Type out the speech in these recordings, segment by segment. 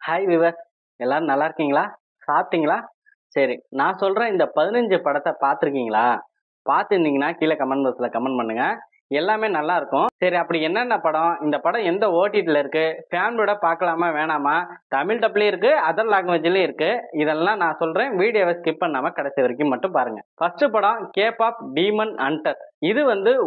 Hi விவர், எல்லாரும் நல்லா இருக்கீங்களா? சாப்பிட்டீங்களா? சரி, நான் சொல்றேன் இந்த 15 படத்தை பார்த்துருக்கீங்களா? பார்த்துருந்தீங்கன்னா கீழே கமெண்ட் பாக்ஸில் கமெண்ட் பண்ணுங்க. எல்லாமே நல்லா இருக்கும். சரி, அப்படி என்னென்ன படம், இந்த படம் எந்த ஓடிடியில் இருக்கு, ஃபேமிலியோட பார்க்கலாமா வேணாமா, தமிழ் டப்லேயும் இருக்கு, அதர் லாங்குவேஜ்லயும் இருக்கு, இதெல்லாம் நான் சொல்றேன். வீடியோவை ஸ்கிப் பண்ணாம கடைசி வரைக்கும் மட்டும் பாருங்க. ஃபர்ஸ்ட் படம் கேபாப் டீமன் ஹண்டர். இது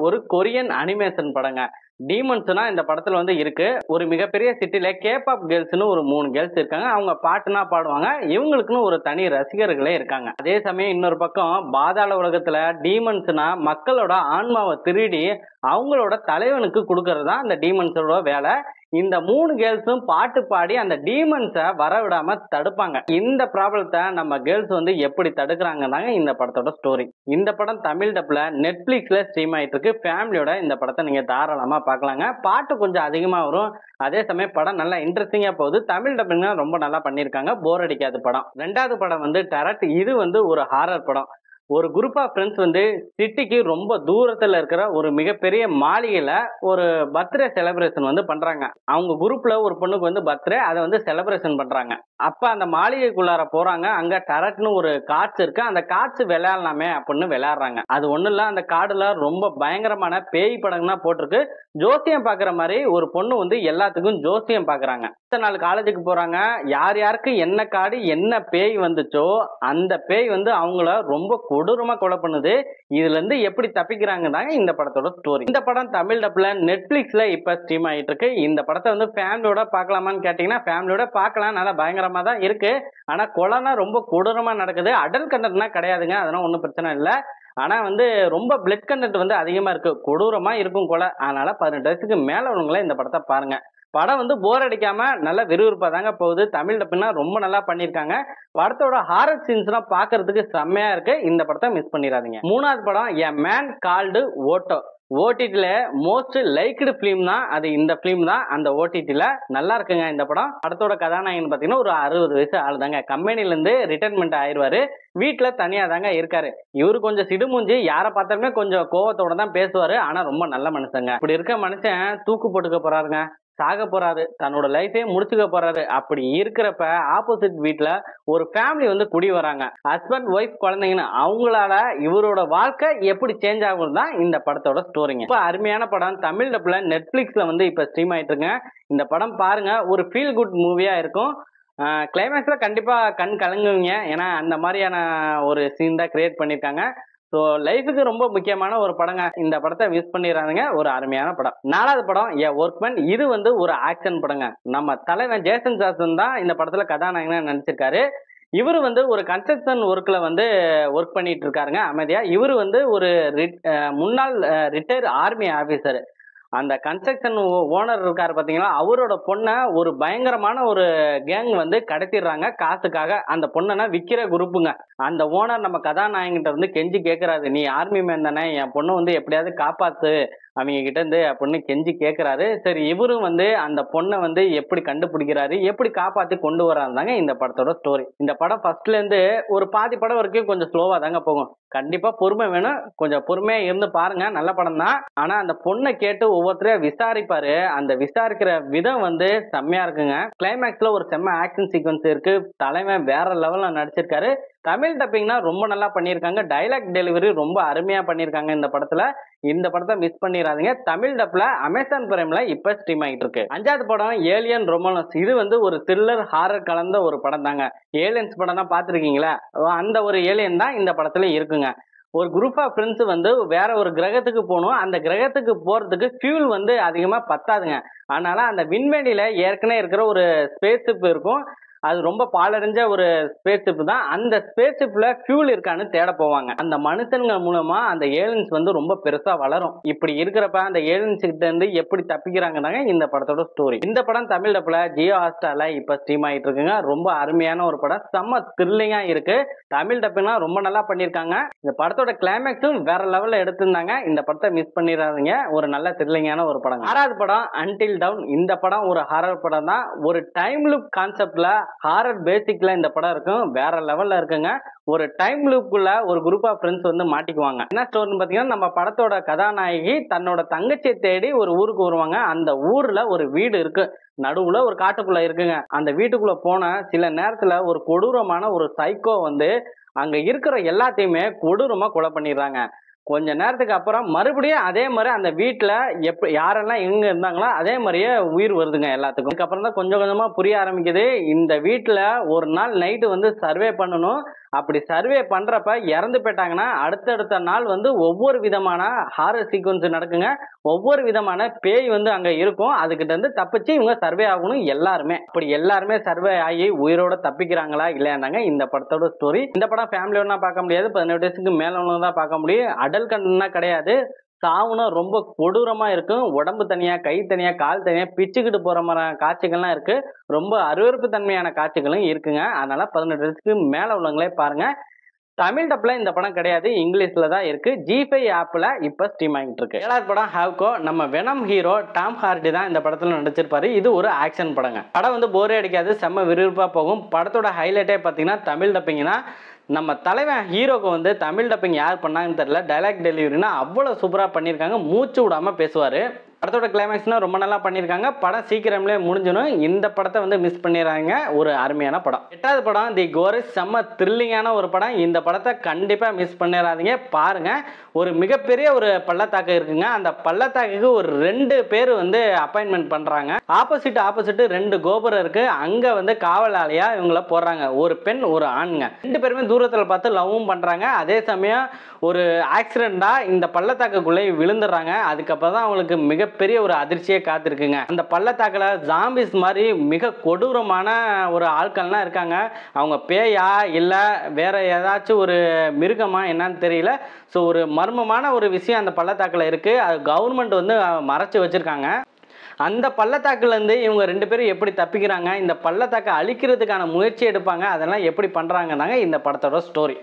ஒரு கொரியன் அனிமேஷன் படங்க. டீமன்ஸ்னா இந்த படத்துல இருக்கு. ஒரு மிகப்பெரிய சிட்டில கேபாப் கேர்ள்ஸ்னு ஒரு 3 கேர்ள்ஸ் இருக்காங்க. அவங்க பாட்டுனா பாடுவாங்க. இவங்களுக்குன்னு ஒரு தனி ரசிகர்களே இருக்காங்க. அதே சமயம் இன்னொரு பக்கம் பாதாள உலகத்துல டீமன்ஸ்னா மக்களோட ஆன்மாவை திருடி அவங்களோட தலைவனுக்கு கொடுக்கறது தான் அந்த டீமன்ஸோட வேலை. இந்த 3 கேர்ள்ஸும் பாட்டு பாடி அந்த டீமன்ஸை வரவிடாம தடுப்பாங்க. இந்த ப்ராப்ளத்தை நம்ம கேர்ள்ஸ் எப்படி தடுக்கிறாங்க இந்த படத்தோட ஸ்டோரி. இந்த படம் தமிழ் டப்ல நெட்ஃபிளிக்ஸ்ல ஸ்ட்ரீம் ஆயிட்டு இருக்கு. ஃபேமிலியோட இந்த படத்தை நீங்க தாராளமா பார்க்கலாங்க. பாட்டு கொஞ்சம் அதிகமா வரும். அதே சமயம் படம் நல்லா இன்ட்ரெஸ்டிங்கா போகுது. தமிழ் டப்பிங்க ரொம்ப நல்லா பண்ணியிருக்காங்க. போர் அடிக்காத படம். ரெண்டாவது படம் டெரட். இது ஒரு ஹாரர் படம். ஒரு குரூப் ஆஃப் ஃப்ரெண்ட்ஸ் சிட்டிக்கு ரொம்ப தூரத்துல இருக்கிற ஒரு மிகப்பெரிய மாளிகையில ஒரு பர்த்டே செலிப்ரேஷன் பண்றாங்க. அவங்க குரூப்ல ஒரு பொண்ணுக்கு பர்த்டே, அதை செலிப்ரேஷன் பண்றாங்க. அப்ப அந்த மாளிகைக்குள்ளார போறாங்க. அங்க டரட்னு ஒரு கார்ட்ஸ் இருக்கு. அந்த கார்ட்ஸ் விளையாடலாமே அப்படின்னு விளையாடுறாங்க. அது ஒண்ணு இல்ல, அந்த கார்டுல ரொம்ப பயங்கரமான பேய் படம் தான் போட்டிருக்கு. ஜோசியம் பாக்குற மாதிரி ஒரு பொண்ணு எல்லாத்துக்கும் ஜோசியம் பாக்குறாங்க. அடுத்த நாள் காலேஜுக்கு போறாங்க. யார் யாருக்கு என்ன கார்டு என்ன பேய் வந்துச்சோ அந்த பேய் அவங்கள ரொம்ப கொடூரமா கொலை பண்ணுது. இதுல இருந்து எப்படி தப்பிக்கிறாங்க தாங்க இந்த படத்தோட ஸ்டோரி. இந்த படம் தமிழ் டப்ல நெட்ஃபிளிக்ஸ்ல இப்ப ஸ்ட்ரீம் ஆயிட்டு இருக்கு. இந்த படத்தை ஃபேமிலியோட பார்க்கலாமான்னு கேட்டீங்கன்னா ஃபேமிலியோட பார்க்கலாம். நல்லா பயங்கரமா தான் இருக்கு. ஆனா கொலைனா ரொம்ப கொடூரமா நடக்குது. அடல்ட் கண்டென்ட்னா கிடையாதுங்க. அதெல்லாம் ஒன்றும் பிரச்சனை இல்லை. ஆனா ரொம்ப பிளட் கண்டென்ட் அதிகமா இருக்கு. கொடூரமா இருக்கும் கொலை. அதனால 18 வயசுக்கு மேல உள்ளவங்களே இந்த படத்தை பாருங்க. படம் போர் அடிக்காம நல்ல விறுவிறுப்பா தாங்க போகுது. தமிழ் டப்புனா ரொம்ப நல்லா பண்ணியிருக்காங்க. படத்தோட ஹாரர் சீன்ஸ்லாம் பார்க்கறதுக்கு செம்மையா இருக்கு. இந்த படத்தை மிஸ் பண்ணிடாதீங்க. மூணாவது படம் எ மேன் கால்டு ஓட்டோ. ஓடிடில மோஸ்ட் லைக்டு பிலிம் தான் அது. இந்த பிலிம் தான் அந்த ஓடிடில நல்லா இருக்குங்க. இந்த படம் படத்தோட கதாநாயகன் பாத்தீங்கன்னா ஒரு 60 வயசு ஆள் தாங்க. கம்பெனில இருந்து ரிட்டைர்மெண்ட் ஆயிடுவாரு. வீட்டுல தனியா தாங்க இருக்காரு. இவரு கொஞ்சம் சிடுமூஞ்சி, யாரை பார்த்தாலுமே கொஞ்சம் கோவத்தோட தான் பேசுவாரு. ஆனா ரொம்ப நல்ல மனுஷங்க. இப்படி இருக்க மனுஷன் தூக்கு போட்டுக்க போறாருங்க. சாக போறாரு. தன்னோட லைஃபே முடிச்சுக்க போறாரு. அப்படி இருக்கிறப்ப ஆப்போசிட் வீட்டுல ஒரு ஃபேமிலி குடி வராங்க. ஹஸ்பண்ட் ஒய்ஃப் குழந்தைங்கன்னு. அவங்களால இவரோட வாழ்க்கை எப்படி சேஞ்ச் ஆகும் தான் இந்த படத்தோட ஸ்டோரிங்க. இப்ப அருமையான படம் தமிழ் டப்ல நெட்ஃபிளிக்ஸ்ல இப்ப ஸ்ட்ரீம் ஆயிட்டு இருக்குங்க. இந்த படம் பாருங்க. ஒரு ஃபீல் குட் மூவியா இருக்கும். கிளைமேக்ஸ்ல கண்டிப்பா கண் கலங்குவீங்க. ஏன்னா அந்த மாதிரியான ஒரு சீன் தான் கிரியேட் பண்ணிருக்காங்க. ஸோ லைஃபுக்கு ரொம்ப முக்கியமான ஒரு படங்க. இந்த படத்தை மிஸ் பண்ணிடுறாங்க. ஒரு அருமையான படம். நாலாவது படம் எ ஒர்க்மேன். இது ஒரு ஆக்ஷன் படங்க. நம்ம தலைவன் ஜேசன் ஜாக்சன் தான் இந்த படத்துல கதாநாயகனா நடிச்சிருக்காரு. இவரு ஒரு கன்ஸ்ட்ரக்ஷன் ஒர்க்ல ஒர்க் பண்ணிட்டு இருக்காருங்க அமைதியா. இவரு ஒரு முன்னாள் ரிட்டையர் ஆர்மி ஆபீசர். அந்த கன்ஸ்ட்ரக்ஷன் ஓனர் இருக்காரு பாத்தீங்களா, அவரோட பொண்ணை ஒரு பயங்கரமான ஒரு கேங் கடத்திடுறாங்க காசுக்காக. அந்த பொண்ணை விக்கிற குரூப்புங்க. அந்த ஓனர் நம்ம கதாநாயகிட்ட கெஞ்சி கேட்கறாரு, நீ ஆர்மி மேன் தானே, என் பொண்ணு எப்படியாவது காப்பாத்து அவங்க கிட்ட இருந்து அப்படின்னு கெஞ்சி கேட்கிறாரு. சரி, இவரும் அந்த பொண்ணை எப்படி கண்டுபிடிக்கிறாரு, எப்படி காப்பாத்தி கொண்டு வராங்க இந்த படத்தோட ஸ்டோரி. இந்த படம் ஃபர்ஸ்ட்ல இருந்து ஒரு பாதி படம் வரைக்கும் கொஞ்சம் ஸ்லோவா தாங்க போகும். கண்டிப்பா பொறுமை வேணும். கொஞ்சம் பொறுமையா இருந்து பாருங்க. நல்ல படம் தான். ஆனா அந்த பொண்ணை கேட்டு ஒவ்வொருத்தரையா விசாரிப்பாரு. அந்த விசாரிக்கிற விதம் செம்மையா இருக்குங்க. கிளைமேக்ஸ்ல ஒரு செம்ம ஆக்ஷன் சீக்வன்ஸ் இருக்கு. தலைவன் வேற லெவல்ல நடிச்சிருக்காரு. தமிழ் டப்பிங்னா ரொம்ப நல்லா பண்ணியிருக்காங்க. டைலாக் டெலிவரி ரொம்ப அருமையா பண்ணியிருக்காங்க இந்த படத்துல. இந்த படத்தை மிஸ் பண்ணிடாதீங்க. தமிழ் டப்ல அமேசான் பிரைம்ல இப்ப ஸ்ட்ரீம் ஆகிட்டு இருக்கு. அஞ்சாவது படம் ஏலியன் ரொமானஸ். இது ஒரு த்ரில்லர் ஹாரர் கலந்த ஒரு படம் தாங்க. ஏலியன்ஸ் படம் தான் பார்த்துருக்கீங்களா, அந்த ஒரு ஏலியன் தான் இந்த படத்துல இருக்குங்க. ஒரு குரூப் ஆஃப் ஃப்ரெண்ட்ஸ் வேற ஒரு கிரகத்துக்கு போகணும். அந்த கிரகத்துக்கு போறதுக்கு ஃபியூல் அதிகமா பத்தாதுங்க. அதனால அந்த விண்வெளியில ஏற்கனவே இருக்கிற ஒரு ஸ்பேஸ் ஷிப் இருக்கும். அது ரொம்ப பாலடைஞ்ச ஒரு ஸ்பேஸ் ஷிப் தான். அந்த ஸ்பேஸ் ஷிப்ல ஃபியூல் இருக்கான்னு தேட போவாங்க. அந்த மனுஷன்கள் மூலமா அந்த ஏலியன்ஸ் ரொம்ப பெருசா வளரும். இப்படி இருக்கிறப்ப அந்த ஏலியன்ஸ் கிட்ட இருந்து எப்படி தப்பிக்கிறாங்க இந்த படத்தோட ஸ்டோரி. இந்த படம் தமிழ் டப்ல ஜியோ ஹாட்ஸ்டார்ல இப்ப ஸ்ட்ரீம் ஆயிட்டு இருக்குங்க. ரொம்ப அருமையான ஒரு படம். செம்ம த்ரில்லிங்கா இருக்கு. தமிழ் டப்புனா ரொம்ப நல்லா பண்ணிருக்காங்க. இந்த படத்தோட கிளைமேக்ஸும் வேற லெவல்ல எடுத்திருந்தாங்க. இந்த படத்தை மிஸ் பண்ணிடாதீங்க. ஒரு நல்ல த்ரில்லிங்கான ஒரு படம். ஆறாவது படம் அன்டில் டவுன். இந்த படம் ஒரு ஹாரர் படம் தான். ஒரு டைம் லூப் கான்செப்ட்ல ஹாரர் பேசிக்ல இந்த படம் இருக்கும். வேற லெவல்ல இருக்குங்க. ஒரு டைம் லூப்குள்ள ஒரு குரூப் ஆஃப் ஃப்ரெண்ட்ஸ் வந்து மாட்டிக்குவாங்க. என்ன ஸ்டோரின்னு பாத்தீங்கன்னா, நம்ம படத்தோட கதாநாயகி தன்னோட தங்கச்சியை தேடி ஒரு ஊருக்கு வருவாங்க. அந்த ஊர்ல ஒரு வீடு இருக்கு, நடுவுல ஒரு காட்டுக்குள்ள இருக்குங்க. அந்த வீட்டுக்குள்ள போன சில நேரத்துல ஒரு கொடூரமான ஒரு சைக்கோ வந்து அங்க இருக்கிற எல்லாத்தையுமே கொடூரமா கொலை பண்ணிடுறாங்க. கொஞ்ச நேரத்துக்கு அப்புறம் மறுபடியும் அதே மாதிரி அந்த வீட்டுல யாரெல்லாம் எங்க இருந்தாங்களோ அதே மாதிரியே உயிர் வருதுங்க எல்லாத்துக்கும். அதுக்கப்புறம் தான் கொஞ்சம் கொஞ்சமா புரிய ஆரம்பிக்குது, இந்த வீட்டுல ஒரு நாள் நைட்டு வந்து சர்வே பண்ணணும். அப்படி சர்வே பண்றப்ப இறந்து போயிட்டாங்கன்னா அடுத்தடுத்த நாள் வந்து ஒவ்வொரு விதமான ஹாரர் சீக்வன்ஸ் நடக்குங்க. ஒவ்வொரு விதமான பேய் வந்து அங்க இருக்கும். அதுகிட்ட இருந்து தப்பிச்சு இவங்க சர்வே ஆகணும் எல்லாருமே. அப்படி எல்லாருமே சர்வே ஆகி உயிரோட தப்பிக்கிறாங்களா இல்லையாண்டாங்க இந்த படத்தோட ஸ்டோரி. இந்த படம் ஃபேமிலியோட பார்க்க முடியாது, 18 வயசுக்கு மேல தான் பார்க்க முடியும். அடல் கண்டனா கிடையாது. சாவுனா ரொம்ப கொடூரமா இருக்கும். உடம்பு தனியா, கை தனியா, கால் தனியா பிச்சுக்கிட்டு போற மாதிரி காட்சிகள்லாம் இருக்கு. ரொம்ப அருவருப்பு தன்மையான காட்சிகளும் இருக்குங்க. அதனால 18 வயசுக்கு மேல உள்ளவங்களே பாருங்க. தமிழ் டப்ல இந்த படம் கிடையாது, இங்கிலீஷ்ல தான் இருக்கு. G5 ஆப்ல இப்ப ஸ்ட்ரீம் ஆகிட்டு இருக்கு. ஏழாவது படம் ஹாவ்கோ. நம்ம வெனம் ஹீரோ டாம் ஹார்டி தான் இந்த படத்துல நடிச்சிருப்பாரு. இது ஒரு ஆக்ஷன் படங்க. படம் வந்து போரே அடிக்காது, செம்ம விறுவிறுப்பா போகும். படத்தோட ஹைலைட்டே பாத்தீங்கன்னா தமிழ் டப்பிங்னா நம்ம தலைவன் ஹீரோக்கு வந்து தமிழ் டப்பிங் யார் பண்ணாங்கன்னு தெரியல, டைலாக் டெலிவரினா அவ்வளவு சூப்பரா பண்ணியிருக்காங்க. மூச்சு விடாம பேசுவாரு. படத்தோட கிளைமேக்ஸ்னா ரொம்ப நல்லா பண்ணியிருக்காங்க. படம் சீக்கிரம்லேயே முடிஞ்சிடும். இந்த படத்தை வந்து மிஸ் பண்ணிடுறாங்க. ஒரு அருமையான படம். எட்டாவது படம் தி கோரிஸ். செம்ம த்ரில்லிங்கான ஒரு படம். இந்த படத்தை கண்டிப்பாக மிஸ் பண்ணிடாதீங்க, பாருங்க. ஒரு மிகப்பெரிய ஒரு பள்ளத்தாக்கு இருக்குங்க. அந்த பள்ளத்தாக்குக்கு ஒரு 2 பேர் வந்து அப்பாயின்மெண்ட் பண்ணுறாங்க. ஆப்போசிட் 2 கோபுரம் இருக்கு. அங்கே வந்து காவலாளியா இவங்கள போடுறாங்க. ஒரு பெண் ஒரு ஆண்ங்க. 2 பேருமே தூரத்தில் பார்த்து லவ்வும் பண்ணுறாங்க. அதே சமயம் ஒரு ஆக்சிடென்டா இந்த பள்ளத்தாக்குக்குள்ளே விழுந்துடுறாங்க. அதுக்கப்புறம் தான் அவங்களுக்கு மிகப்பெரிய ஒரு அதிர்ச்சியே காத்திருக்குங்க. அந்த பள்ளத்தாக்குல ஜாம்பிஸ் மாதிரி மிக கொடூரமான ஒரு ஆட்கள்லாம் இருக்காங்க. அவங்க பேயா இல்ல வேற ஏதாச்சும் ஒரு மிருகமா என்னன்னு தெரியல. ஸோ ஒரு மர்மமான ஒரு விஷயம் அந்த பள்ளத்தாக்குல இருக்கு. அது கவர்மெண்ட் வந்து மறைச்சு வச்சிருக்காங்க. அந்த பள்ளத்தாக்குல இருந்து இவங்க 2 பேரும் எப்படி தப்பிக்கிறாங்க, இந்த பள்ளத்தாக்கை அழிக்கிறதுக்கான முயற்சி எடுப்பாங்க, அதெல்லாம் எப்படி பண்றாங்கன்னாங்க இந்த படத்தோட ஸ்டோரி.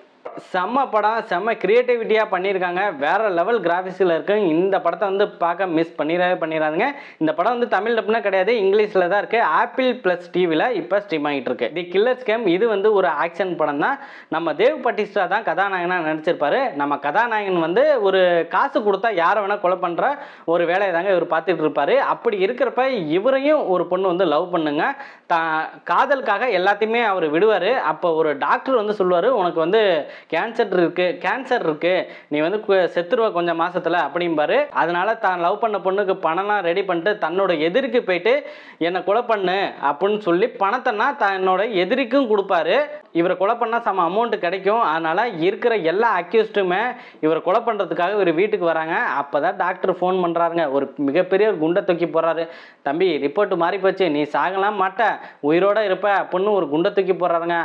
செம்ம படம், செம்ம கிரியேட்டிவிட்டியாக பண்ணியிருக்காங்க. வேற லெவல் கிராஃபிக்ஸில் இருக்கு. இந்த படத்தை வந்து பார்க்க மிஸ் பண்ணிடாதுங்க. இந்த படம் வந்து தமிழ் டப்னா கிடையாது, இங்கிலீஷில் தான் இருக்கு. ஆப்பிள் பிளஸ் டிவியில் இப்போ ஸ்ட்ரீம் ஆகிட்டு இருக்கு. தி கில்லர் ஸ்கேம். இது வந்து ஒரு ஆக்ஷன் படம் தான். நம்ம தேவ் பட்டிஸ்டா தான் கதாநாயகனாக நடிச்சிருப்பாரு. நம்ம கதாநாயகன் வந்து ஒரு காசு கொடுத்தா யாரை வேணா கொலை பண்ணுற ஒரு வேலையை தாங்க இவர் பார்த்துட்டு இருப்பாரு. அப்படி இருக்கிறப்ப இவரையும் ஒரு பொண்ணு வந்து லவ் பண்ணுங்க. காதலுக்காக எல்லாத்தையுமே அவர் விடுவார். அப்போ ஒரு டாக்டர் வந்து சொல்லுவார், உனக்கு வந்து கேன்சர் இருக்கு, நீ வந்து செத்துருவ கொஞ்சம் மாசத்துல அப்படிம்பாரு. அதனால தான் லவ் பண்ண பொண்ணுக்கு பணம்லாம் ரெடி பண்ணிட்டு தன்னோட எதிரிக்கு போயிட்டு என்னை கொலை பண்ணு அப்படின்னு சொல்லி பணத்தைனா தன்னோட எதிரிக்கும் கொடுப்பாரு. இவரை கொலை பண்ணா சம அமௌண்ட் கிடைக்கும். அதனால இருக்கிற எல்லா அக்யூஸ்டுமே இவரை கொலை பண்றதுக்காக இவர் வீட்டுக்கு வராங்க. அப்பதான் டாக்டர் ஃபோன் பண்றாருங்க. ஒரு மிகப்பெரிய ஒரு குண்டை தூக்கி போடுறாரு. தம்பி ரிப்போர்ட் மாறி போச்சு, நீ சாகலாம் மாட்ட, உயிரோட இருப்ப அப்படின்னு ஒரு குண்டை தூக்கி போடுறாருங்க.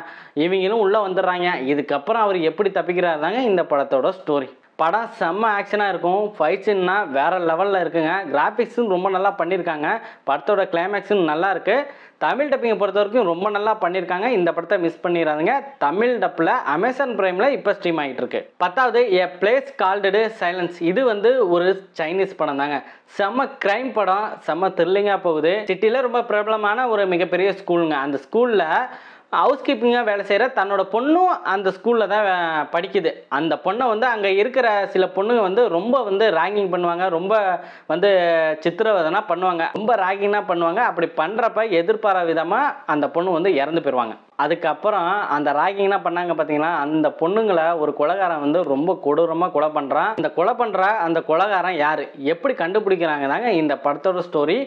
இவங்களும் உள்ள வந்துடுறாங்க. இதுக்கப்புறம் அவர் எப்படி தப்பிக்கிறார் தாங்க இந்த படத்தோட ஸ்டோரி. படம் செம்ம ஆக்ஷனாக இருக்கும். ஃபைட் சீன்னா வேற லெவலில் இருக்குங்க. கிராஃபிக்ஸும் ரொம்ப நல்லா பண்ணியிருக்காங்க. படத்தோட கிளைமேக்ஸும் நல்லா இருக்கு. தமிழ் டப்பிங்கை பொறுத்த வரைக்கும் ரொம்ப நல்லா பண்ணியிருக்காங்க. இந்த படத்தை மிஸ் பண்ணிடாதீங்க. தமிழ் டப்பில் அமேசான் பிரைமில் இப்போ ஸ்ட்ரீம் ஆகிட்டு இருக்கு. 10வது எ பிளேஸ் கால்டு சைலன்ஸ். இது வந்து ஒரு சைனீஸ் படம் தாங்க. செம்ம கிரைம் படம், செம்ம த்ரில்லிங்காக போகுது. சிட்டியில் ரொம்ப பிரபலமான ஒரு மிகப்பெரிய ஸ்கூலுங்க. அந்த ஸ்கூலில் ஹவுஸ் கீப்பிங்காக வேலை செய்கிற தன்னோட பொண்ணும் அந்த ஸ்கூலில் தான் படிக்குது. அந்த பொண்ணை வந்து அங்கே இருக்கிற சில பொண்ணுங்க வந்து ரொம்ப வந்து ராகிங் பண்ணுவாங்க, ரொம்ப வந்து சித்திரவதனா பண்ணுவாங்க, ரொம்ப ராகிங்னா பண்ணுவாங்க. அப்படி பண்ணுறப்ப எதிர்பாராத விதமாக அந்த பொண்ணு வந்து இறந்து போயிடுவாங்க. அதுக்கப்புறம் அந்த ராகிங்னா பண்ணாங்க பார்த்தீங்களா, அந்த பொண்ணுங்களை ஒரு கொலைகாரன் வந்து ரொம்ப கொடூரமாக கொலை பண்ணுறான். அந்த கொலைகாரன் யார், எப்படி கண்டுபிடிக்கிறாங்க தாங்க இந்த படத்தோட ஸ்டோரி.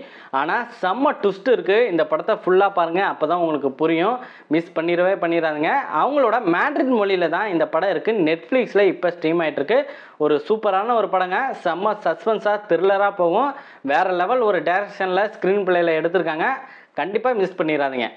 ஆனால் செம்ம ட்விஸ்ட் இருக்குது. இந்த படத்தை ஃபுல்லாக பாருங்கள், அப்போ தான் உங்களுக்கு புரியும். மிஸ் பண்ணிடாதுங்க. அவங்களோட மேண்ட்ரின் மொழியில் தான் இந்த படம் இருக்குது. நெட்ஃப்ளிக்ஸில் இப்போ ஸ்ட்ரீம் ஆகிட்டு இருக்கு. ஒரு சூப்பரான ஒரு படங்க. செம்ம சஸ்பென்ஸாக த்ரில்லராக போகும். வேறு லெவல் ஒரு டைரக்ஷனில் ஸ்க்ரீன் பிளேயில் எடுத்திருக்காங்க. கண்டிப்பாக மிஸ் பண்ணிடாதீங்க.